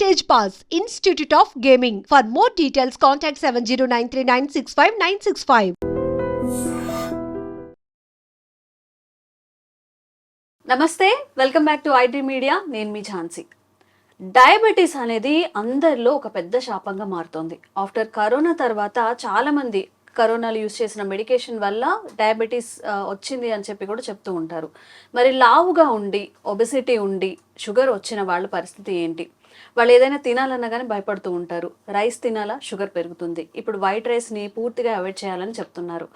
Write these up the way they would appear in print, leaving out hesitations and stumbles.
Stage Pass, Institute of Gaming. For more details, contact 7093965965965. నమస్తే, welcome back to IT media. నేను మీ Jhansi. Diabetes అనేది అందరిలో ఒక పెద్ద శాపంగా మారుతోంది. ఆఫ్టర్ కరోనా తర్వాత చాలామంది కరోనాలో యూస్ చేసిన మెడికేషన్ వల్ల డయాబెటీస్ వచ్చింది అని చెప్పి కూడా చెప్తూ ఉంటారు. మరి లావుగా ఉండి, ఒబెసిటీ ఉండి, షుగర్ వచ్చిన వాళ్ళ పరిస్థితి ఏంటి? వాళ్ళు ఏదైనా తినాలన్నా కానీ భయపడుతూ ఉంటారు. రైస్ తినాలా, షుగర్ పెరుగుతుంది. ఇప్పుడు వైట్ రైస్ని పూర్తిగా అవాయిడ్ చేయాలని చెప్తున్నారు.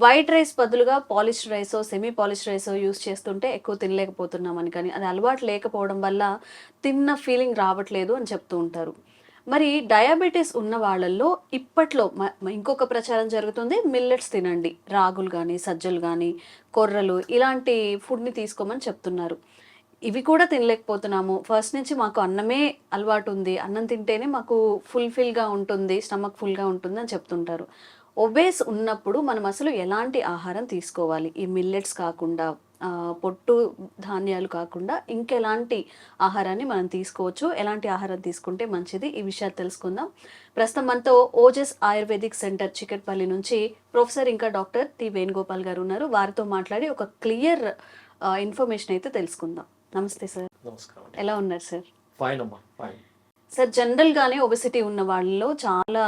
వైట్ రైస్ బదులుగా పాలిష్డ్ రైసో, సెమీ పాలిష్డ్ రైసో యూస్ చేస్తుంటే ఎక్కువ తినలేకపోతున్నామని, కానీ అది అలవాటు లేకపోవడం వల్ల తిన్న ఫీలింగ్ రావట్లేదు అని చెప్తూ ఉంటారు. మరి డయాబెటీస్ ఉన్న వాళ్ళల్లో ఇప్పట్లో ఇంకొక ప్రచారం జరుగుతుంది, మిల్లెట్స్ తినండి, రాగులు కానీ, సజ్జలు కానీ, కొర్రలు, ఇలాంటి ఫుడ్ని తీసుకోమని చెప్తున్నారు. ఇవి కూడా తినలేకపోతున్నాము, ఫస్ట్ నుంచి మాకు అన్నమే అలవాటు ఉంది, అన్నం తింటేనే మాకు ఫుల్ఫిల్గా ఉంటుంది, స్టమక్ ఫుల్గా ఉంటుంది అని చెప్తుంటారు. ఒబేస్ ఉన్నప్పుడు మనం అసలు ఎలాంటి ఆహారం తీసుకోవాలి? ఈ మిల్లెట్స్ కాకుండా, పొట్టు ధాన్యాలు కాకుండా ఇంకెలాంటి ఆహారాన్ని మనం తీసుకోవచ్చు? ఎలాంటి ఆహారం తీసుకుంటే మంచిది? ఈ విషయాలు తెలుసుకుందాం. ప్రస్తుతం మనతో ఓజస్ ఆయుర్వేదిక్ సెంటర్ చికట్పల్లి నుంచి ప్రొఫెసర్ ఇంకా డాక్టర్ టి వేణుగోపాల్ గారు ఉన్నారు. వారితో మాట్లాడి ఒక క్లియర్ ఇన్ఫర్మేషన్ అయితే తెలుసుకుందాం. నమస్తే సార్. నమస్కారం. ఎలా ఉన్నారు సార్? ఫైన్ అమ్మా, ఫైన్. సార్, జనరల్గానే ఒబెసిటీ ఉన్న వాళ్ళలో చాలా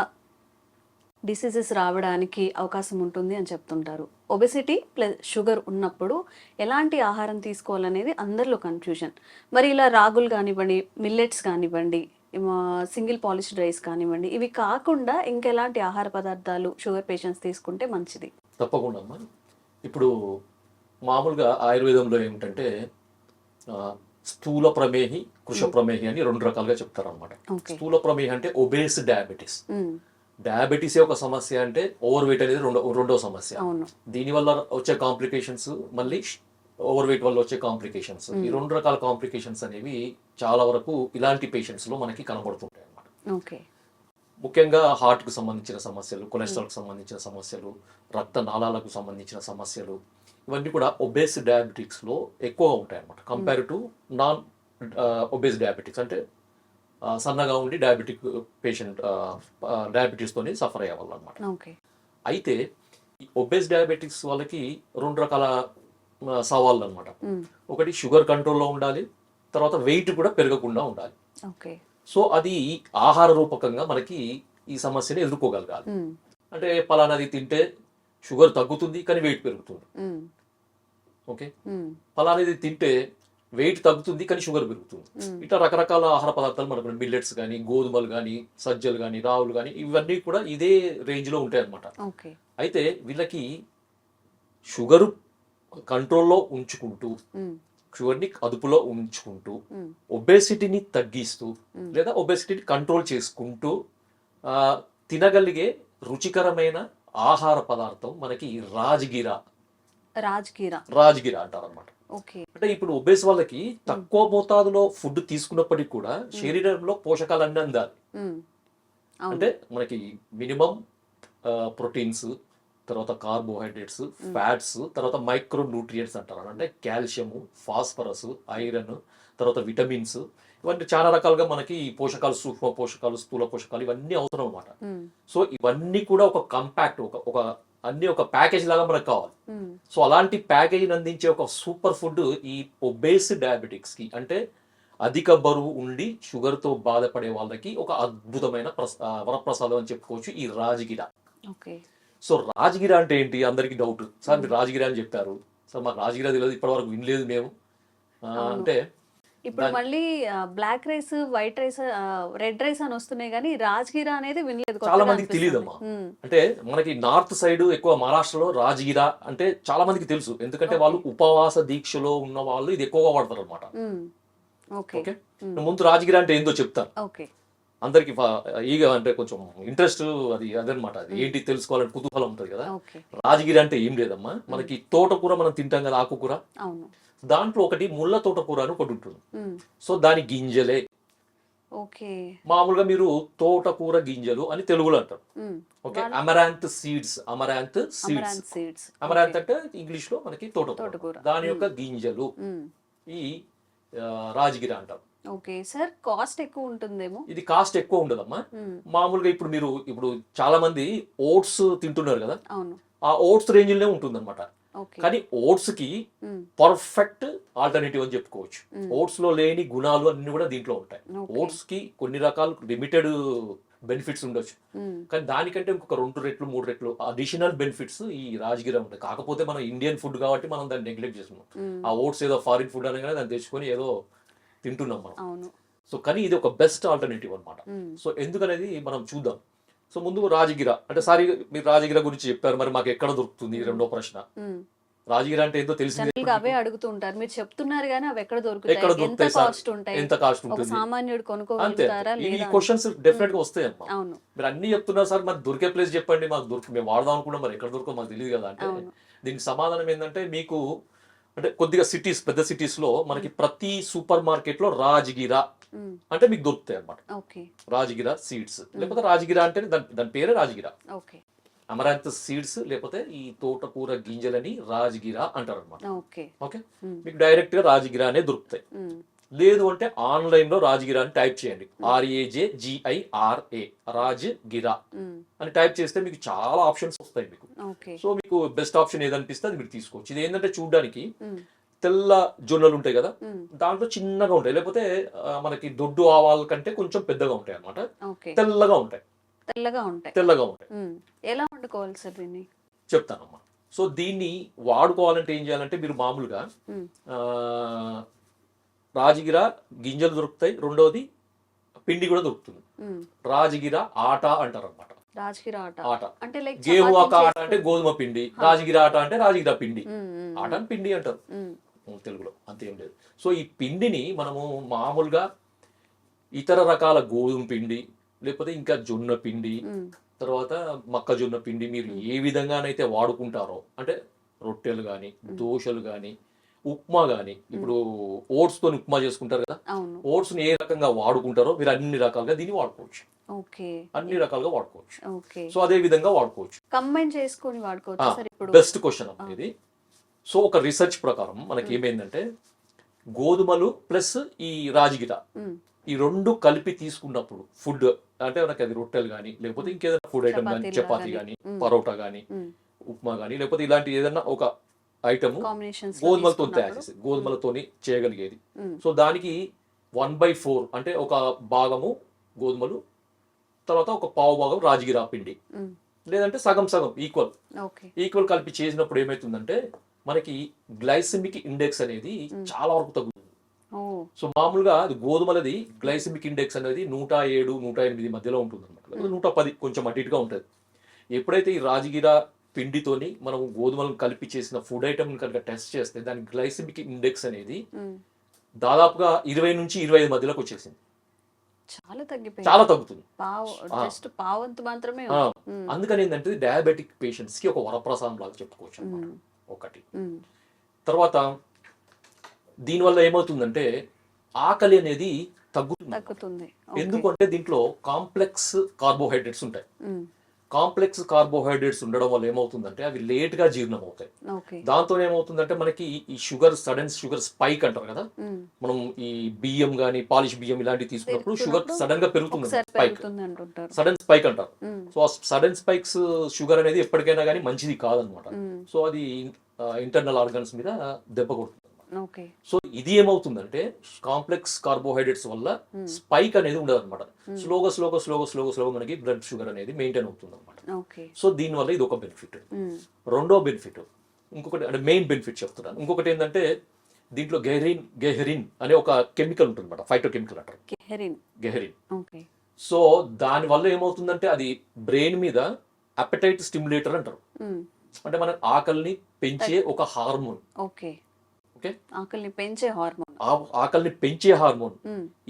డిసీజెస్ రావడానికి అవకాశం ఉంటుంది అని చెప్తుంటారు. ఒబెసిటీ ప్లస్ షుగర్ ఉన్నప్పుడు ఎలాంటి ఆహారం తీసుకోవాలనేది అందరిలో కన్ఫ్యూజన్. మరి ఇలా రాగులు కానివ్వండి, మిల్లెట్స్ కానివ్వండి, సింగిల్ పాలిష్డ్ రైస్ కానివ్వండి, ఇవి కాకుండా ఇంకెలాంటి ఆహార పదార్థాలు షుగర్ పేషెంట్స్ తీసుకుంటే మంచిది? తప్పకుండా అమ్మా. ఇప్పుడు మామూలుగా ఆయుర్వేదంలో ఏమిటంటే స్థూల ప్రమేహి, కృష ప్రమేహి అని రెండు రకాలుగా చెప్తారు అనమాట. స్థూల ప్రమేహి అంటే ఒబేస్ డయాబెటీస్. డయాబెటీసే ఒక సమస్య అంటే ఓవర్ వెయిట్ అనేది రెండో సమస్య. దీనివల్ల వచ్చే కాంప్లికేషన్స్, మళ్ళీ ఓవర్ వెయిట్ వల్ల వచ్చే కాంప్లికేషన్స్, ఈ రెండు రకాల కాంప్లికేషన్స్ అనేవి చాలా వరకు ఇలాంటి పేషెంట్స్ లో మనకి కనబడుతుంటాయి అన్నమాట. ముఖ్యంగా హార్ట్ కు సంబంధించిన సమస్యలు, కొలెస్ట్రాల్ కు సంబంధించిన సమస్యలు, రక్త నాళాలకు సంబంధించిన సమస్యలు, ఇవన్నీ కూడా ఒబేస్ డయాబెటిక్స్ లో ఎక్కువగా ఉంటాయి అన్నమాట, compare to non obese diabetics. అంటే సన్నగా ఉండి డయాబెటిక్ పేషెంట్ డయాబెటీస్ తోని సఫర్ అయ్యే వాళ్ళు అనమాట. అయితే ఈ ఒబేస్ డయాబెటిక్స్ వాళ్ళకి రెండు రకాల సవాళ్ళు అనమాట. ఒకటి షుగర్ కంట్రోల్లో ఉండాలి, తర్వాత వెయిట్ కూడా పెరగకుండా ఉండాలి. సో అది ఆహార రూపకంగా మనకి ఈ సమస్యని ఎదుర్కోగలగాలి. అంటే పలానాది తింటే షుగర్ తగ్గుతుంది కానీ వెయిట్ పెరుగుతుంది, ఓకే, పలానాది తింటే వెయిట్ తగ్గుతుంది కానీ షుగర్ పెరుగుతుంది. ఇట్లా రకరకాల ఆహార పదార్థాలు మనకు మిల్లెట్స్ కానీ, గోధుమలు కానీ, సజ్జలు కానీ, రావులు కానీ, ఇవన్నీ కూడా ఇదే రేంజ్ లో ఉంటాయి అన్నమాట. అయితే వీళ్ళకి షుగర్ కంట్రోల్లో ఉంచుకుంటూ, షుగర్ని అదుపులో ఉంచుకుంటూ, ఒబేసిటీని తగ్గిస్తూ లేదా ఒబేసిటీని కంట్రోల్ చేసుకుంటూ తినగలిగే రుచికరమైన ఆహార పదార్థం మనకి రాజగిరా అంటారు అనమాట. అంటే ఇప్పుడు ఒబేస్ వాళ్ళకి తక్కువ మోతాదులో ఫుడ్ తీసుకున్నప్పటికీ కూడా శరీరంలో పోషకాలన్నీ అందాలి. అంటే మనకి మినిమం ప్రోటీన్స్, తర్వాత కార్బోహైడ్రేట్స్, ఫ్యాట్స్, తర్వాత మైక్రో న్యూట్రియంట్స్ అంటారు. అంటే కాల్షియము, ఫాస్ఫరస్, ఐరన్, తర్వాత విటమిన్స్, ఇవన్నీ చాలా రకాలుగా మనకి పోషకాలు, సూక్ష్మ పోషకాలు, స్థూల పోషకాలు, ఇవన్నీ అవసరం అన్నమాట. సో ఇవన్నీ కూడా ఒక కంపాక్ట్, అన్ని ఒక ప్యాకేజ్ లాగా మనకు కావాలి. సో అలాంటి ప్యాకేజీని అందించే ఒక సూపర్ ఫుడ్ ఈ ఒబేస్ డయాబెటిక్స్ కి, అంటే అధిక బరువు ఉండి షుగర్ తో బాధపడే వాళ్ళకి ఒక అద్భుతమైన వరప్రసాదం అని చెప్పుకోవచ్చు ఈ రాజగిరా. సో రాజగిరా అంటే ఏంటి? అందరికి డౌట్, సార్ మీరు రాజగిరా అని చెప్పారు, సార్ మాకు రాజగిరా తెలియదు, ఇప్పటి వరకు వినలేదు మేము అంటే. ఇప్పుడు మళ్ళీ black rice, white rice, red rice అని వస్తున్నాయి, కానీ రాజగిరా అనేది వినలేదు, చాలా మందికి తెలియదు అమ్మా. అంటే మనకి నార్త్ సైడ్ ఎక్కువ మహారాష్ట్రలో రాజగిరా అంటే చాలా మందికి తెలుసు, ఎందుకంటే వాళ్ళు ఉపవాస దీక్షలో ఉన్న వాళ్ళు ఇది ఎక్కువగా వాడతారు అనమాట. ఓకే, ముందు రాజగిరా అంటే ఏందో చెప్తాను. అందరికి ఈగ అంటే కొంచెం ఇంట్రెస్ట్, అదనమాట. అది ఏంటి తెలుసుకోవాలని కుతూహలం ఉంటుంది కదా. రాజగిరి అంటే ఏం లేదమ్మా, మనకి తోటకూర మనం తింటాం కదా, ఆకుకూర, దాంట్లో ఒకటి ముళ్ళ తోటకూర అని ఒకటి ఉంటుంది. సో దాని గింజలే మామూలుగా మీరు తోటకూర గింజలు అని తెలుగులో అంటారు. ఓకే, అమరాంత్ సీడ్స్ అమరాంత్ అంటే ఇంగ్లీష్ లో మనకి తోటకూర, దాని యొక్క గింజలు ఈ రాజగిర అంటారు. ఓకే సార్, కాస్ట్ ఎక్కువ ఉంటుందేమో. ఇది కాస్ట్ ఎక్కువ ఉండదమ్మా. మ్మ్. మామూలుగా ఇప్పుడు చాలా మంది ఓట్స్ తింటున్నారు కదా, అవును. ఆ ఓట్స్ రేంజ్లోనే ఉంటుంది అనమాట. ఓకే. కానీ ఓట్స్ కి మ్మ్. పర్ఫెక్ట్ ఆల్టర్నేటివ్ అని చెప్పుకోవచ్చు. మ్మ్. ఓట్స్ లో లేని గుణాలు అన్ని కూడా దీంట్లో ఉంటాయి. ఓకే. ఓట్స్ కి కొన్ని రకాల లిమిటెడ్ బెనిఫిట్స్ ఉండొచ్చు, మ్మ్. కానీ దానికంటే ఇంకొక 2 రెట్లు 3 రెట్లు అడిషనల్ బెనిఫిట్స్ ఈ రాజగిర ఉంటాయి. కాకపోతే మనం ఇండియన్ ఫుడ్ కాబట్టి మనం దాన్ని నెగ్లెక్ట్ చేస్తున్నాం. మ్మ్. ఆ ఓట్స్ ఏదో ఫారిన్ ఫుడ్ అనగానే దాన్ని తెచ్చుకొని ఏదో తింటున్నాం మనం. అవును. సో కానీ ఇది ఒక బెస్ట్ ఆల్టర్నేటివ్ అనమాట. మ్మ్. సో ఎందుకనేది మనం చూద్దాం. సో ముందు రాజగిర అంటే సారీ, మీరు రాజగిర గురించి చెప్పారు, మరి మాకు ఎక్కడ దొరుకుతుంది? రెండో ప్రశ్న. మ్మ్. రాజగిర అంటే ఏంటో తెలిసింది. జనరల్ గా అవే అడుగుతూ ఉంటారు, మీరు చెప్తున్నారు కానీ అవి ఎక్కడ ఎక్కడ దొరుకుతాయి, ఎంత దొరుకుతాయి సార్? కాస్ట్ ఉంటాయి, ఎంత కాస్ట్ ఒక ఉంటుంది? సామాన్యుడు అంతే. కొనుక్కోగలుగుతారా ఈ లేదా? క్వశ్చన్స్ డెఫినెట్ గా వస్తాయి అమ్మా. అవును. మీరు అన్ని చెప్తున్నారు సార్, మరి దొరికే ప్లేస్ చెప్పండి, మాకు మేము వాడదాం అనుకున్నాం, మరి ఎక్కడ దొరకో మాకు తెలియదు కదా అంటే, అవును. దీనికి సమాధానం ఏంటంటే, మీకు అంటే కొద్దిగా సిటీస్, పెద్ద సిటీస్ లో మనకి ప్రతి సూపర్ మార్కెట్ లో రాజగిర మ్మ్. అంటే మీకు దొరుకుతాయి అన్నమాట. ఓకే. రాజగిర సీడ్స్, లేకపోతే రాజగిర అంటే దాని పేరే రాజగిర. ఓకే. అమరాంత్ సీడ్స్ లేకపోతే ఈ తోటకూర గింజలని రాజగిర అంటారు అనమాట. ఓకే. ఓకే, మ్మ్. మీకు డైరెక్ట్ గా రాజగిర అనే దొరుకుతాయి. మ్మ్. లేదు అంటే ఆన్లైన్ లో రాజగిర అని టైప్ చేయండి, RAJGIRA రాజగిర మ్మ్. అని టైప్ చేస్తే మీకు చాలా ఆప్షన్స్ వస్తాయి మీకు. ఓకే. సో మీకు బెస్ట్ ఆప్షన్ ఏదనిపిస్తే అది మీరు తీసుకోవచ్చు. ఇది ఏంటంటే చూడడానికి మ్మ్. తెల్ల జొన్నలు ఉంటాయి కదా, మ్మ్. దాంట్లో చిన్నగా ఉంటాయి, లేకపోతే మనకి దొడ్డు ఆవాల కంటే కొంచెం పెద్దగా ఉంటాయి అన్నమాట. ఓకే. తెల్లగా ఉంటాయి, తెల్లగా ఉంటాయి. తెల్లగా ఉంటాయి. మ్మ్. ఎలా వండుకోవాలి సార్ దీన్ని? చెప్తానమ్మా. సో దీన్ని వాడుకోవాలంటే ఏం చేయాలంటే, మీరు మామూలుగా మ్మ్. ఆ, రాజగిర గింజలు దొరుకుతాయి, రెండోది పిండి కూడా దొరుకుతుంది. మ్మ్. రాజగిర ఆట అంటారు అనమాట. రాజగిర ఆట ఆట అంటే లైక్ గేహు చపాతీ ఆట అంటే గోధుమ పిండి, రాజగిర ఆట అంటే రాజగిర పిండి. మ్మ్. మ్మ్. ఆట అని పిండి అంటారు మ్మ్. తెలుగులో, అంతేం లేదు. సో ఈ పిండిని మనము మామూలుగా ఇతర రకాల గోధుమ పిండి, లేకపోతే ఇంకా జొన్న పిండి, మ్మ్. తర్వాత మొక్కజొన్న పిండి, మీరు ఏ విధంగానైతే వాడుకుంటారో, అంటే రొట్టెలు కానీ, దోశలు కానీ, ఉప్మా కానీ, ఇప్పుడు ఓట్స్ తోని ఉప్మా చేసుకుంటారు కదా, అవును. ఓట్స్ ని ఏ రకంగా వాడుకుంటారో మీరు అన్ని రకాలుగా దీన్ని వాడుకోవచ్చు, ఓకే. అన్ని రకాలుగా వాడుకోవచ్చు. ఓకే. సో అదే విధంగా వాడుకోవచ్చు. కంబైన్ చేసుకొని వాడుకోవచ్చు సార్ ఇప్పుడు? బెస్ట్ క్వశ్చన్ అమ్మా ఇది. సో ఒక రీసెర్చ్ ప్రకారం మనకి ఏమైందంటే, గోధుమలు ప్లస్ ఈ రాజగిర మ్మ్. ఈ రెండు కలిపి తీసుకున్నప్పుడు ఫుడ్, అంటే మనకి అది రొట్టెలు కానీ, లేకపోతే ఇంకేదైనా ఫుడ్ ఐటమ్ కానీ, చపాతీలు చపాతీ గానీ, కానీ, మ్మ్. పరోటా కానీ, మ్మ్. ఉప్మా కానీ, లేకపోతే ఇలాంటి ఏదైనా ఒక ఐటమ్ కాంబినేషన్స్ గోధుమలతో తయారు చేసేది, గోధుమలతోని చేయగలిగేది. మ్మ్. సో దానికి 1/4 అంటే ఒక భాగము గోధుమలు, తర్వాత ఒక పావు భాగం రాజగిర పిండి, మ్మ్. లేదంటే సగం సగం ఓకే. ఈక్వల్ కలిపి చేసినప్పుడు ఏమవుతుందంటే, మనకి గ్లైసెమిక్ ఇండెక్స్ అనేది చాలా వరకు తగ్గుతుంది. ఓ. సో మామూలుగా అది గోధుమలది గ్లైసెమిక్ ఇండెక్స్ అనేది 107, 108 మధ్యలో ఉంటుంది అనమాట, 110 కొంచెం అటు ఇటుగా ఉంటుంది. ఎప్పుడైతే ఈ రాజగిర పిండితోని మనం గోధుమలను కలిపి చేసిన ఫుడ్ ఐటమ్ కనుక టెస్ట్ చేస్తే, దాని గ్లైసెమిక్ ఇండెక్స్ అనేది మ్మ్. దాదాపుగా 20 నుంచి 25 మధ్యలోకి వచ్చేసింది. చాలా తగ్గిపోయింది. చాలా తగ్గుతుంది. జస్ట్ పావంతు మాత్రమే. అందుకని ఏంటంటే డయాబెటిక్ పేషెంట్స్ కి ఒక వరప్రసాదం లాగా చెప్పుకోవచ్చు అన్నమాట. ఒకటి. మ్మ్. తర్వాత దీనివల్ల ఏమవుతుందంటే, ఆకలి అనేది తగ్గుతుంది. తగ్గుతుంది. ఎందుకంటే దీంట్లో కాంప్లెక్స్ కార్బోహైడ్రేట్స్ ఉంటాయి. మ్మ్. కాంప్లెక్స్ కార్బోహైడ్రేట్స్ ఉండడం వల్ల ఏమవుతుందంటే, అవి లేట్ గా జీర్ణం అవుతాయి. ఓకే. దాంతో ఏమవుతుందంటే, మనకి ఈ సడన్ షుగర్ స్పైక్ అంటారు కదా, మ్మ్. మనం ఈ బియ్యం కానీ, పాలిష్ బియ్యం ఇలాంటివి తీసుకున్నప్పుడు షుగర్ సడన్ గా పెరుగుతుంది, ఒకసారి స్పైక్, పెరుగుతుంది అంటుంటారు. సడన్ స్పైక్ అంటారు. మ్మ్. సో ఆ సడన్ స్పైక్స్ షుగర్ అనేది ఎప్పటికైనా కానీ మంచిది కాదనమాట. మ్మ్. సో అది ఇంటర్నల్ ఆర్గన్స్ మీద దెబ్బ కొడుతుంది. ఓకే. సో ఇది ఏమవుతుందంటే, కాంప్లెక్స్ కార్బోహైడ్రేట్స్ వల్ల స్పైక్ అనేది ఉండదు అనమాట. స్లోగా మనకి బ్లడ్ షుగర్ అనేది మెయింటైన్ అవుతుంది అనమాట. ఓకే. సో దీనివల్ల ఇది ఒక బెనిఫిట్. మ్మ్. రెండో బెనిఫిట్, ఇంకొకటి అంటే మెయిన్ బెనిఫిట్ చెప్తున్నాను. ఇంకొకటి ఏంటంటే, దీంట్లో గెహరిన్ అనే ఒక కెమికల్ ఉంటుంది అనమాట, ఫైటో కెమికల్ అంటారు, గెహరిన్. ఓకే. సో దాని వల్ల ఏమవుతుందంటే, అది బ్రెయిన్ మీద అపెటైట్ స్టిమ్యులేటర్ అంటారు. మ్మ్. అంటే మన ఆకలిని పెంచే ఒక హార్మోన్. ఓకే. ఓకే, ఆకలిని పెంచే హార్మోన్. ఆకలిని పెంచే హార్మోన్.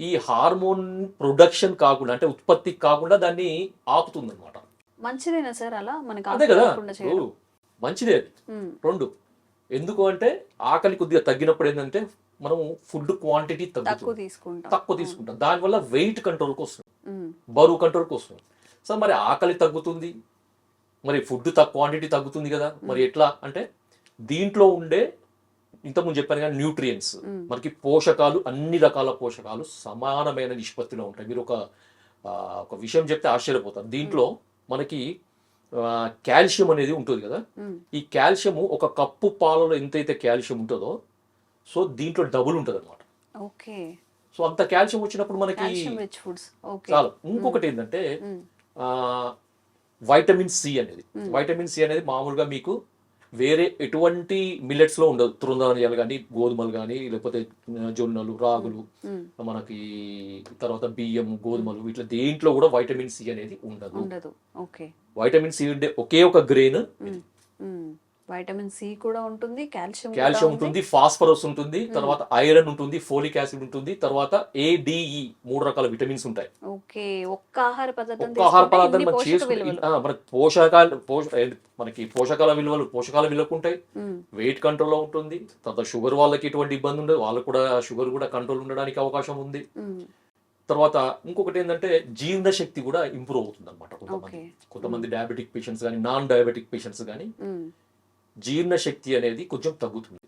ఈ హార్మోన్ ప్రొడక్షన్ కాకుండా, అంటే ఉత్పత్తి కాకుండా దాన్ని ఆపుతుంది అనమాట. మంచిదేనా సార్ అలా మనకి? అదే కదా, మంచిదే అది. రెండు, ఎందుకు అంటే ఆకలి కొద్దిగా తగ్గినప్పుడు ఏంటంటే, మనం ఫుడ్ క్వాంటిటీ తక్కువ తీసుకుంటాం. దానివల్ల వెయిట్ కంట్రోల్కి వస్తుంది, బరువు కంట్రోల్కి వస్తుంది. సో మరి ఆకలి తగ్గుతుంది, మరి ఫుడ్ క్వాంటిటీ తగ్గుతుంది కదా, మరి ఎట్లా అంటే, దీంట్లో ఉండే ఇంతకుముందు చెప్పాను కానీ న్యూట్రియంట్స్, మనకి పోషకాలు, అన్ని రకాల పోషకాలు సమానమైన నిష్పత్తిలో ఉంటాయి. మీరు ఒక విషయం చెప్తే ఆశ్చర్యపోతారు. దీంట్లో మనకి కాల్షియం అనేది ఉంటుంది కదా, ఈ కాల్షియం ఒక కప్పు పాలలో ఎంతైతే కాల్షియం ఉంటుందో సో దీంట్లో డబుల్ ఉంటుంది అనమాట. ఓకే. సో అంత కాల్షియం వచ్చినప్పుడు మనకి చాలా. ఇంకొకటి ఏంటంటే వైటమిన్ సి అనేది, వైటమిన్ సి అనేది మామూలుగా మీకు వేరే ఎటువంటి మిల్లెట్స్ లో ఉండదు. తృణధాన్యాలు కానీ, గోధుమలు కానీ, లేకపోతే జొన్నలు, రాగులు, మనకి తర్వాత బియ్యం, గోధుమలు, ఇట్లా దేంట్లో కూడా వైటమిన్ సి అనేది ఉండదు. వైటమిన్ సి ఉండే ఒకే ఒక గ్రెయిన్ వైటమిన్ సి కూడా ఉంటుంది, కాల్షియం ఉంటుంది, ఫాస్ఫరస్ ఉంటుంది, తర్వాత ఐరన్ ఉంటుంది, ఫోలిక్ యాసిడ్ ఉంటుంది, తర్వాత ADE 3 రకాల విటమిన్స్ ఉంటాయి. ఓకే. ఒక్క ఆహార పదార్థం మనం చేసుకుని మనకి పోషకాల విలువలకు ఉంటాయి. వెయిట్ కంట్రోల్ లో ఉంటుంది. తర్వాత షుగర్ వాళ్ళకి ఎటువంటి ఇబ్బంది ఉండదు, వాళ్ళకు కూడా షుగర్ కూడా కంట్రోల్ ఉండడానికి అవకాశం ఉంది. తర్వాత ఇంకొకటి ఏంటంటే జీర్ణ శక్తి కూడా ఇంప్రూవ్ అవుతుంది అనమాట. కొంతమంది డయాబెటిక్ పేషెంట్స్ కానీ, నాన్ డయాబెటిక్ పేషెంట్స్ కానీ జీర్ణ శక్తి అనేది కొంచెం తగ్గుతుంది.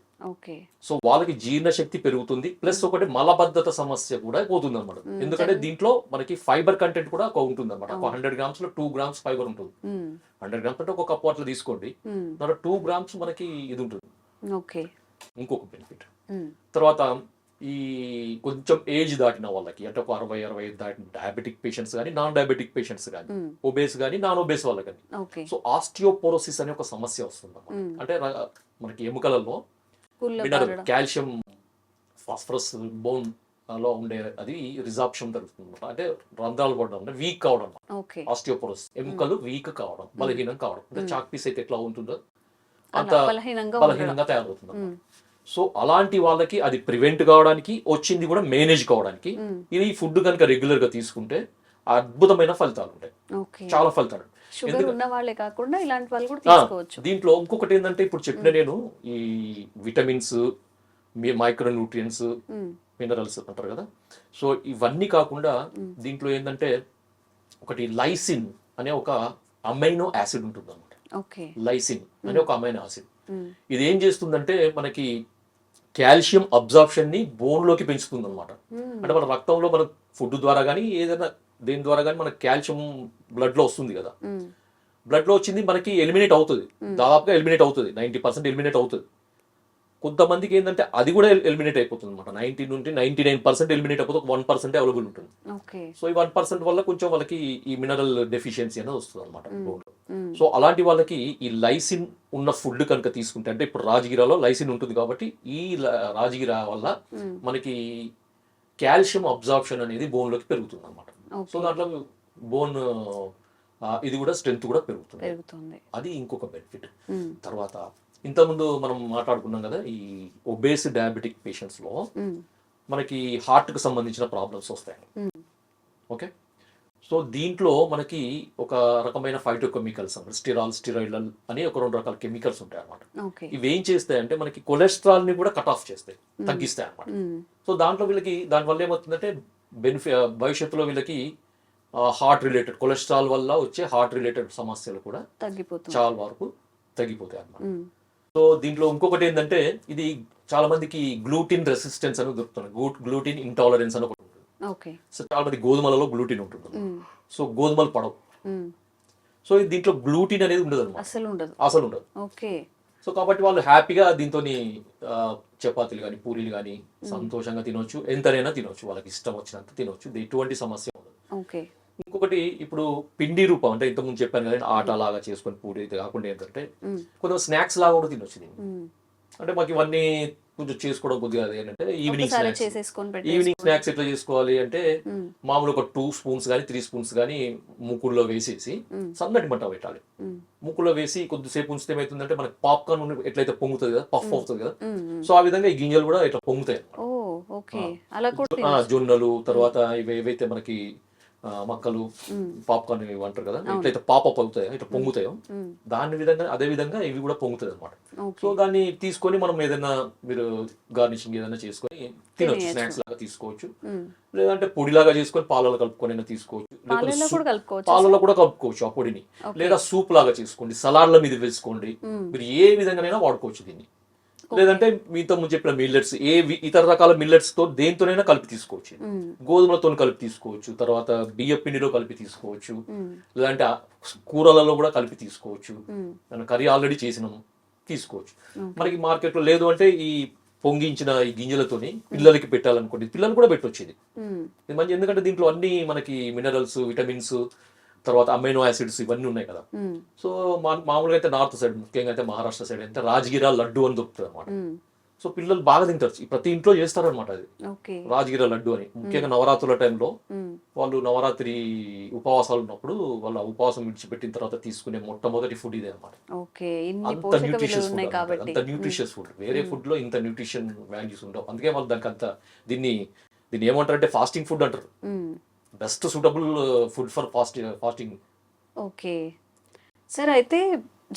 సో వాళ్ళకి జీర్ణ శక్తి పెరుగుతుంది, ప్లస్ ఒకటి మలబద్ధత సమస్య కూడా పోతుంది అనమాట. ఎందుకంటే దీంట్లో మనకి ఫైబర్ కంటెంట్ కూడా ఉంటుంది అనమాట. 100 grams లో 2 grams ఫైబర్ ఉంటుంది. 100 grams అంటే ఒక కప్పు అట్లా తీసుకోండి, దాంట్లో 2 grams మనకి ఇది ఉంటుంది. ఇంకొక బెనిఫిట్. తర్వాత ఈ కొంచెం ఏజ్ దాటిన వాళ్ళకి, అంటే ఒక 60-65 దాటిన డయాబెటిక్ పేషెంట్స్ కానీ, నాన్ డయాబెటిక్ పేషెంట్స్ కానీ, ఒబేస్ కానీ, నాన్ ఒబేస్ వాళ్ళకి కానీ సో ఆస్టియోపోరోసిస్ అనే ఒక సమస్య వస్తుంది. అంటే మనకి ఎముకలలో కాల్షియం, ఫాస్ఫరస్, బోన్ లో ఉండే అది రిజార్ప్షన్ జరుగుతుంది అనమాట. అంటే రంధ్రాలు పడడం, అంటే వీక్ కావడం, ఆస్టియోపోరోసిస్, ఎముకలు వీక్ కావడం, బలహీనం కావడం. అంటే చాక్ పీస్ అయితే ఎట్లా ఉంటుందో అంత బలహీనంగా తయారవుతుంది. సో అలాంటి వాళ్ళకి అది ప్రివెంట్ కావడానికి, వచ్చింది కూడా మేనేజ్ కావడానికి ఇది ఫుడ్ కనుక రెగ్యులర్ గా తీసుకుంటే అద్భుతమైన ఫలితాలు ఉంటాయి. చాలా ఫలితాలు. దీంట్లో ఇంకొకటి ఏంటంటే ఇప్పుడు చెప్పిన నేను ఈ విటమిన్స్, మైక్రో న్యూట్రియన్స్, మినరల్స్ అంటారు కదా, సో ఇవన్నీ కాకుండా దీంట్లో ఏంటంటే ఒకటి లైసిన్ అనే ఒక అమైనో యాసిడ్ ఉంటుంది అనమాట. లైసిన్ అనే ఒక అమైనో యాసిడ్ ఇది ఏం చేస్తుందంటే మనకి కాల్షియం అబ్జార్ప్షన్ ని బోన్ లోకి పెంచుతుంది అనమాట. అంటే మన రక్తంలో మన ఫుడ్ ద్వారా కానీ, ఏదైనా దేని ద్వారా కానీ మనకి కాల్షియం బ్లడ్ లో వస్తుంది కదా, బ్లడ్ లో వచ్చింది మనకి ఎలిమినేట్ అవుతుంది, దాదాపుగా ఎలిమినేట్ అవుతుంది, 90% ఎలిమినేట్ అవుతుంది. కొంతమందికి ఏంటంటే అది కూడా ఎలిమినేట్ అయిపోతుంది అనమాట. 90 నుండి 99% ఎలిమినేట్ అయిపోతుంది, 1% అవైలబుల్ ఉంటుంది. సో ఈ 1% వల్ల కొంచెం వాళ్ళకి ఈ మినరల్ డెఫిషియన్సీ అనేది వస్తుంది అనమాట. సో అలాంటి వాళ్ళకి ఈ లైసిన్ ఉన్న ఫుడ్ కనుక తీసుకుంటే, అంటే ఇప్పుడు రాజగిరాలో లైసిన్ ఉంటుంది కాబట్టి ఈ రాజగిరా వల్ల మనకి కాల్షియం అబ్జార్ప్షన్ అనేది బోన్ లోకి పెరుగుతుంది అనమాట. సో దాంట్లో బోన్ ఇది కూడా స్ట్రెంత్ కూడా పెరుగుతుంది. అది ఇంకొక బెనిఫిట్. తర్వాత ఇంతకుముందు మనం మాట్లాడుకున్నాం కదా, ఈ ఒబేస్ డయాబెటిక్ పేషెంట్స్ లో మనకి హార్ట్ కు సంబంధించిన ప్రాబ్లమ్స్ వస్తాయి. ఓకే. సో దీంట్లో మనకి ఒక రకమైన ఫైటోకెమికల్స్, స్టిరాయిడ్ అని ఒక 2 రకాల కెమికల్స్ ఉంటాయి అనమాట. ఇవి ఏం చేస్తాయంటే మనకి కొలెస్ట్రాల్ ని కూడా కట్ ఆఫ్ చేస్తాయి, తగ్గిస్తాయి అనమాట. సో దాంట్లో వీళ్ళకి దానివల్ల ఏమవుతుందంటే భవిష్యత్తులో వీళ్ళకి హార్ట్ రిలేటెడ్, కొలెస్ట్రాల్ వల్ల వచ్చే హార్ట్ రిలేటెడ్ సమస్యలు కూడా చాలా వరకు తగ్గిపోతాయి అన్నమాట. సో దీంట్లో ఇంకొకటి ఏంటంటే ఇది చాలా మందికి గ్లూటిన్ రెసిస్టెన్స్ అని దొరుకుతుంది, గ్లూటిన్ ఇంటాలరెన్స్ అని ఒకటి ఉంటుంది. సో చాలా మంది గోధుమలలో గ్లూటిన్ ఉంటుంది, సో గోధుమలు పడవు. సో దీంట్లో గ్లూటిన్ అనేది ఉండదు అనమాట, అసలు ఉండదు. సో కాబట్టి వాళ్ళు హ్యాపీగా దీంతో చపాతీలు కానీ, పూరీలు కానీ సంతోషంగా తినొచ్చు, ఎంతనైనా తినొచ్చు, వాళ్ళకి ఇష్టం వచ్చినంత తినొచ్చు, ఎటువంటి సమస్య ఉండదు. ఇంకొకటి ఇప్పుడు పిండి రూపం, అంటే ఇంతకుముందు చెప్పాను కదా, ఆట లాగా చేసుకొని పూరి కాకుండా ఏంటంటే కొంచెం స్నాక్స్ లాగా కూడా తినొచ్చు దీన్ని. అంటే మాకు ఇవన్నీ కొంచెం చేసుకోవడం కొద్దిగా ఏంటంటే ఈవినింగ్ స్నాక్స్ ఎట్లా చేసుకోవాలి అంటే మామూలు ఒక 2 స్పూన్స్ కానీ 3 స్పూన్స్ కానీ ముక్కుల్లో వేసేసి సన్నటి మంట పెట్టాలి. ముక్కులో వేసి కొద్దిసేపు ఉంచితే ఏమవుతుందంటే మనకి పాప్కార్న్ ఎట్లయితే పొంగుతుంది కదా, పఫ్ అవుతుంది కదా, సో ఆ విధంగా ఈ గింజలు కూడా ఇట్లా పొంగుతాయి. జొన్నలు, తర్వాత ఇవి ఏవైతే మనకి మక్కలు, పాప్కార్న్ ఇవి అంటారు కదా, ఎట్లయితే పాపప్ అవుతాయో, ఇట్లా పొంగుతాయో అదే విధంగా ఇవి కూడా పొంగుతాయి అనమాట. సో దాన్ని తీసుకొని మనం ఏదైనా మీరు గార్నిషింగ్ ఏదైనా చేసుకొని తినొచ్చు, స్నాక్స్ లాగా తీసుకోవచ్చు, లేదంటే పొడిలాగా చేసుకొని పాలలో కలుపుకొని తీసుకోవచ్చు, పాలలో కూడా కలుపుకోవచ్చు ఆ పొడిని, లేదా సూప్ లాగా చేసుకోండి, సలాడ్ల మీద వేసుకోండి, మీరు ఏ విధంగానైనా వాడుకోవచ్చు దీన్ని. లేదంటే మీతో ముందు చెప్పిన మిల్లెట్స్ ఇతర రకాల మిల్లెట్స్ తో దేంతోనైనా కలిపి తీసుకోవచ్చు. గోధుమలతో కలిపి తీసుకోవచ్చు, తర్వాత బియ్య పిండిలో కలిపి తీసుకోవచ్చు, లేదంటే కూరలలో కూడా కలిపి తీసుకోవచ్చు. కర్రీ ఆల్రెడీ చేసినాము తీసుకోవచ్చు. మనకి మార్కెట్ లో లేదు అంటే ఈ పొంగించిన ఈ గింజలతోని పిల్లలకి పెట్టాలనుకోండి, పిల్లలు కూడా పెట్టొచ్చు. ఇది మంచి, ఎందుకంటే దీంట్లో అన్ని మనకి మినరల్స్, విటమిన్స్, తర్వాత అమైనో యాసిడ్స్ ఇవన్నీ ఉన్నాయి కదా. సో మామూలుగా అయితే నార్త్ సైడ్, ముఖ్యంగా అయితే మహారాష్ట్ర సైడ్ అయితే రాజగిరా లడ్డు అని దొరుకుతుంది అనమాట. సో పిల్లలు బాగా తింటారు, ప్రతి ఇంట్లో చేస్తారనమాట అది రాజగిరా లడ్డు అని. ముఖ్యంగా నవరాత్రుల టైంలో వాళ్ళు నవరాత్రి ఉపవాసాలు ఉన్నప్పుడు వాళ్ళ ఉపవాసం విడిచిపెట్టిన తర్వాత తీసుకునే మొట్టమొదటి ఫుడ్ ఇదే అనమాట. అంత న్యూట్రిషియస్ ఫుడ్, అంత న్యూట్రిషియస్ ఫుడ్. వేరే ఫుడ్ లో ఇంత న్యూట్రిషన్ వాల్యూస్ ఉండవు. అందుకే వాళ్ళు దానికి అంత దీన్ని ఏమంటారు అంటే ఫాస్టింగ్ ఫుడ్ అంటారు. Best suitable food for fasting. Okay sir, అయితే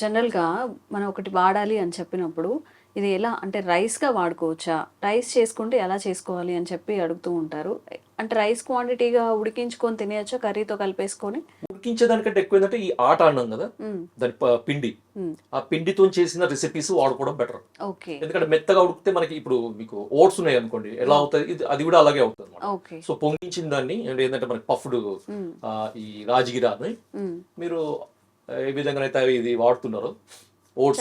జనరల్గా మనం ఒకటి వాడాలి అని చెప్పినప్పుడు ఇది ఎలా అంటే రైస్గా వాడుకోవచ్చా, రైస్ చేసుకుంటే ఎలా చేసుకోవాలి అని చెప్పి అడుగుతూ ఉంటారు. అంటే రైస్ క్వాంటిటీగా ఉడికించుకొని తినేయచ్చా కర్రీతో కలిపేసుకొని? ఉడికించేదానికంటే ఎక్కువ ఏంటంటే ఈ ఆట అన్నాం కదా, దాని పిండి, ఆ పిండితో చేసిన రెసిపీస్ వాడుకోవడం బెటర్. ఎందుకంటే మెత్తగా ఉడికితే మనకి ఇప్పుడు మీకు ఓట్స్ ఉన్నాయి అనుకోండి, ఎలా అవుతుంది అది కూడా అలాగే అవుతుంది అనమాట. సో పొంగించిన దాన్ని అంటే ఏంటంటే మనకి పఫ్డ్ ఈ రాజగిరాని మీరు ఏ విధంగా అయితే ఇది వాడుతున్నారో, ఓట్స్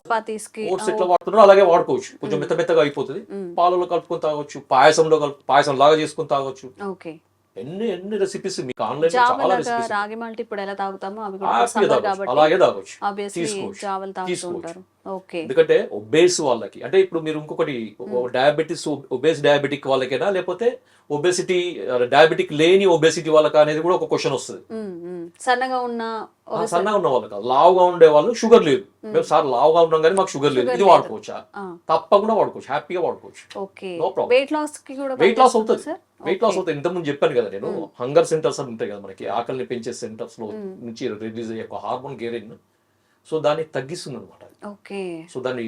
ఎట్లా వాడుతున్నారో అలాగే వాడుకోవచ్చు. కొంచెం మెత్తగా అయిపోతుంది, పాలలో కలుపుకొని తాగొచ్చు, పాయసం లాగా చేసుకొని తాగొచ్చు. ఎన్ని రెసిపీస్ మీకు ఆన్లైన్ చాలా రెసిపీస్. రాగి మాల్ట్ ఇప్పుడు ఎలా తాగుతామో అవి కూడా సమ్మర్ కాబట్టి అలాగే తాగొచ్చు, జావలు తాగుతూ ఉంటారు. ఓకే, ఎందుకంటే ఒబేస్ వాళ్ళకి అంటే ఇప్పుడు మీరు ఇంకొకటి డయాబెటిస్, ఒబేస్ డయాబెటిక్ వాళ్ళకైనా లేకపోతే ఒబేసిటీ డయాబెటిక్ లేని ఒబేసిటీ వాళ్ళకి అనేది కూడా ఒక క్వశ్చన్ వస్తుంది. సన్నగా ఉన్న వాళ్ళు కాదు, లావుగా ఉండే వాళ్ళు షుగర్ లేదు, మేము సార్ లావుగా ఉన్నాం కానీ మాకు షుగర్ లేదు, ఇది వాడుకోవచ్చా? తప్పకుండా వాడుకోవచ్చు, హ్యాపీగా వాడుకోవచ్చు. No problem. వెయిట్ లాస్ అవుతుంది, వెయిట్ లాస్ అవుతుంది. ఇంతకుముందు చెప్పాను కదా నేను, హంగర్ సెంటర్స్ అని ఉంటాయి కదా మనకి, ఆకలిని పెంచే సెంటర్స్ లో నుంచి రిలీజ్ అయ్యే ఒక హార్మోన్ గెరిన్, సో దాన్ని తగ్గిస్తుంది అనమాట. సో దాన్ని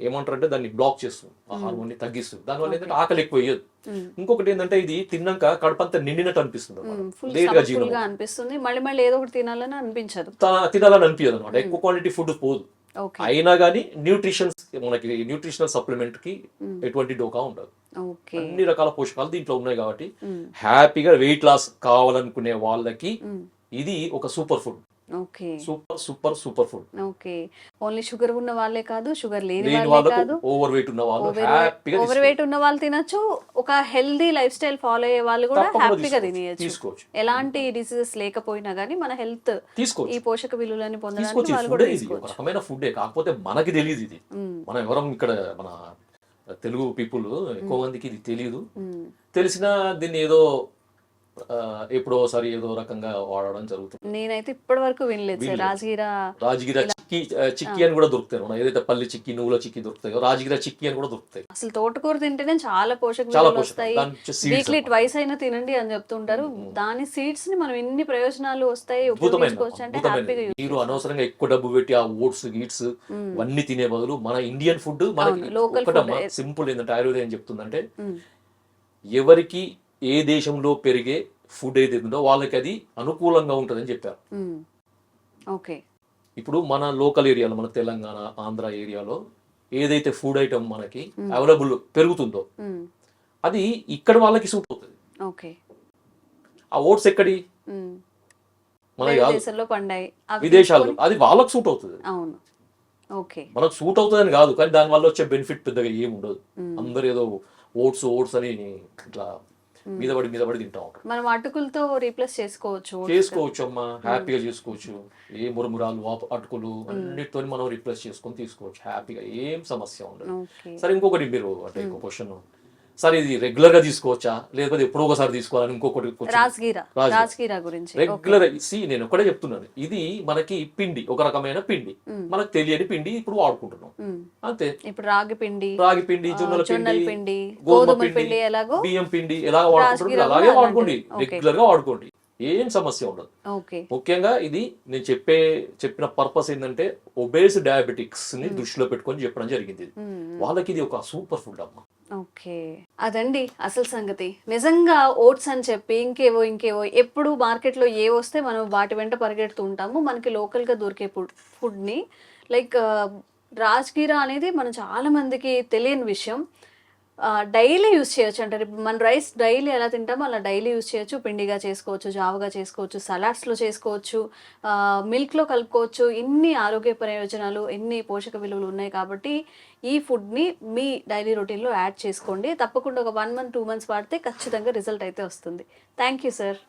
ఏమంటారు అంటే దాన్ని బ్లాక్ చేస్తుంది, ఆ హార్మోన్ ని తగ్గిస్తుంది. దానివల్ల ఏంటంటే ఆకలి ఎక్కువ వేయదు. ఇంకొకటి ఏంటంటే ఇది తిన్నాక కడుపంతా నిండినట్టు అనిపిస్తుంది, లేట్ గా జీర్ణం అనిపిస్తుంది, మళ్ళీ ఏదో ఒకటి తినాలని అనిపించదు అనమాట. ఎక్కువ క్వాంటిటీ ఫుడ్ పోదు, అయినా కానీ న్యూట్రిషనల్ సప్లిమెంట్ కి ఎటువంటి డోకా ఉండదు. అన్ని రకాల పోషకాలు దీంట్లో ఉన్నాయి కాబట్టి హ్యాపీగా వెయిట్ లాస్ కావాలనుకునే వాళ్ళకి ఇది ఒక super food. Super food. Only sugar ఉన్న వాళ్ళే కాదు, షుగర్ లేని వాళ్ళే కాదు, ఓవర్ వెయిట్ ఉన్న వాళ్ళు తినొచ్చు, ఒక హెల్దీ లైఫ్ స్టైల్ ఫాలో అయ్యే వాళ్ళు కూడా హ్యాపీగా తినేయచ్చు. ఎలాంటి డిసీజెస్ లేకపోయినా గానీ మన హెల్త్ ఈ పోషక విలువలని పొందడానికి వాళ్ళు కూడా తీసుకోవచ్చు. రకమైన ఫుడ్, కాకపోతే మనకి తెలియదు ఇది. మనం ఎవరం ఇక్కడ మన తెలుగు పీపుల్ ఎక్కువ మందికి ఇది తెలియదు. తెలిసినా దీన్ని ఏదో ఎప్పుడోసారి ఏదో రకంగా వాడడం జరుగుతుంది. నేనైతే ఇప్పటి వరకు వినలేదు సార్. రాజగిరా చిక్కీ అని కూడా దొరుకుతాయి, మనం ఏదైతే పల్లి చిక్కీ, నువ్వుల చిక్కీ దొరుకుతాయి, రాజగిరా చిక్కీ అని కూడా దొరుకుతాయి. అసలు తోటకూర తింటేనే చాలా పోషక విలువలు వస్తాయి, వీక్లీ ట్వైస్ అయినా తినండి అని చెప్తుంటారు. దాని సీడ్స్ ని మనం ఎన్ని ప్రయోజనాలు వస్తాయి ఉపయోగించుకోవచ్చు అంటే హ్యాపీగా. మీరు అనవసరంగా ఎక్కువ డబ్బు పెట్టి ఆ ఓట్స్ గీట్స్ అన్ని తినే బదులు మన ఇండియన్ ఫుడ్ మనకి సింపుల్ ఏంటంటే ఆయుర్వేదం ఏం చెప్తుందంటే ఎవరికి ఏ దేశంలో పెరిగే ఫుడ్ ఏది ఉందో వాళ్ళకి అది అనుకూలంగా ఉంటుందని చెప్పారు. ఇప్పుడు మన లోకల్ ఏరియాలో, మన తెలంగాణ, ఆంధ్ర ఏరియాలో ఏదైతే ఫుడ్ ఐటమ్ మనకి అవైలబుల్ పెరుగుతుందో అది ఇక్కడ వాళ్ళకి సూట్ అవుతుంది. ఆ ఓట్స్ ఎక్కడి మన విదేశాల్లో, అది వాళ్ళకి సూట్ అవుతుంది. మనకు సూట్ అవుతుందని కాదు, కానీ దాని వల్ల వచ్చే బెనిఫిట్ పెద్దగా ఏమి ఉండదు. అందరు ఏదో ఓట్స్ అని ఇట్లా మీద పడి తింటా ఉంటారు. మనం అటుకులతో రీప్లేస్ చేసుకోవచ్చు అమ్మా, హ్యాపీగా చేసుకోవచ్చు. ఏ మురమురాలు, అటుకులు అన్నిటితో మనం రీప్లేస్ చేసుకొని తీసుకోవచ్చు హ్యాపీగా, ఏం సమస్య ఉండదు. సరే, ఇంకొకటి మీరు అంటే ఇంకో క్వశ్చన్, సరే ఇది రెగ్యులర్ గా తీసుకోవచ్చా లేకపోతే ఎప్పుడో ఒకసారి తీసుకోవాలని ఇంకొకటి రెగ్యులర్. నేను ఒకటే చెప్తున్నాను, ఇది మనకి పిండి, ఒక రకమైన పిండి, మనకు తెలియని పిండి ఇప్పుడు వాడుకుంటున్నాం అంతే. ఇప్పుడు రాగి పిండి, జొన్నల పిండి, గోధుమ పిండి, బియ్యం పిండి ఎలా వాడుకుంటున్నారు అలాగే వాడుకోండి, రెగ్యులర్ గా వాడుకోండి, ఏం సమస్య ఉండదు. ముఖ్యంగా ఇది నేను చెప్పిన పర్పస్ ఏంటంటే ఒబేస్ డయాబెటిక్స్ ని దృష్టిలో పెట్టుకొని చెప్పడం జరిగింది. వాళ్ళకి ఇది ఒక సూపర్ ఫుడ్ అమ్మా. అదండి అసలు సంగతి. నిజంగా ఓట్స్ అని చెప్పి ఇంకేవో ఎప్పుడు మార్కెట్లో ఏ వస్తే మనం వాటి వెంట పరిగెడుతూ ఉంటాము. మనకి లోకల్గా దొరికే ఫుడ్ని లైక్ రాజ్గిరా అనేది మనం చాలా మందికి తెలియని విషయం. డైలీ యూస్ చేయొచ్చు అంటారు. ఇప్పుడు మన రైస్ డైలీ ఎలా తింటామో అలా డైలీ యూస్ చేయొచ్చు. పిండిగా చేసుకోవచ్చు, జావగా చేసుకోవచ్చు, సలాడ్స్లో చేసుకోవచ్చు, మిల్క్లో కలుపుకోవచ్చు. ఇన్ని ఆరోగ్య ప్రయోజనాలు, ఎన్ని పోషక విలువలు ఉన్నాయి కాబట్టి ఈ ఫుడ్ని మీ డైలీ రొటీన్లో యాడ్ చేసుకోండి. తప్పకుండా ఒక 1 month 2 months వాడితే ఖచ్చితంగా రిజల్ట్ అయితే వస్తుంది. Thank you sir.